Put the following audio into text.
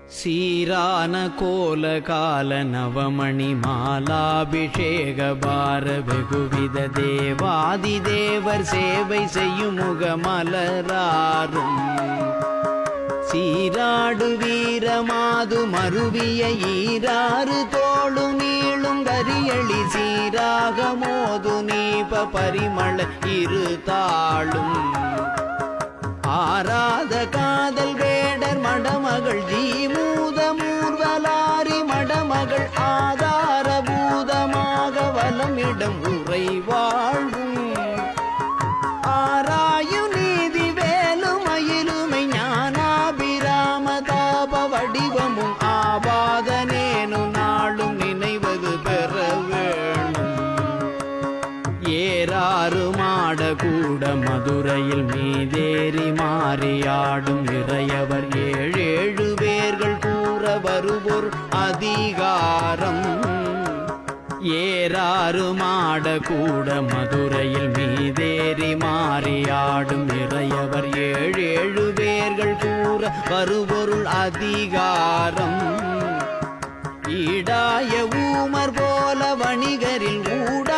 சீரான கோல கால நவமணி மாலாபிஷேக பார வெகுவித தேவாதி தேவர் சேவை செய்யும் முகமலராரும் சீராடு வீரமாது மருவிய ஈராறு தோளு நீளும் கரியளி சீராக மோது நீப பரிமள இரு தாளும் ஆராத காதல் வேடர் மடமகள் ஜீமூத மூர்வலாரி மடமகள் ஆதார பூதமாக வலமிடம் உரை வாழ்வும் ஆராயு நீதி வேலுமயிலுமை ஞானாபிராம தாப வடிவமும் ஆபாதனேனு நாளும் நினைவது பெற வேணும் ஏறாறு மாட கூட மதுரையில் மீதேறி மாறியாடும் இறையவர் ஏழேழு பேர்கள் கூற வருவோர் அதிகாரம் ஏறாறு மாட கூட மதுரையில் மீதேறி மாறியாடும் இறையவர் ஏழேழு பேர்கள் கூற வருபொருள் அதிகாரம் ஈடாய ஊமர் போல வணிகரில் ஊட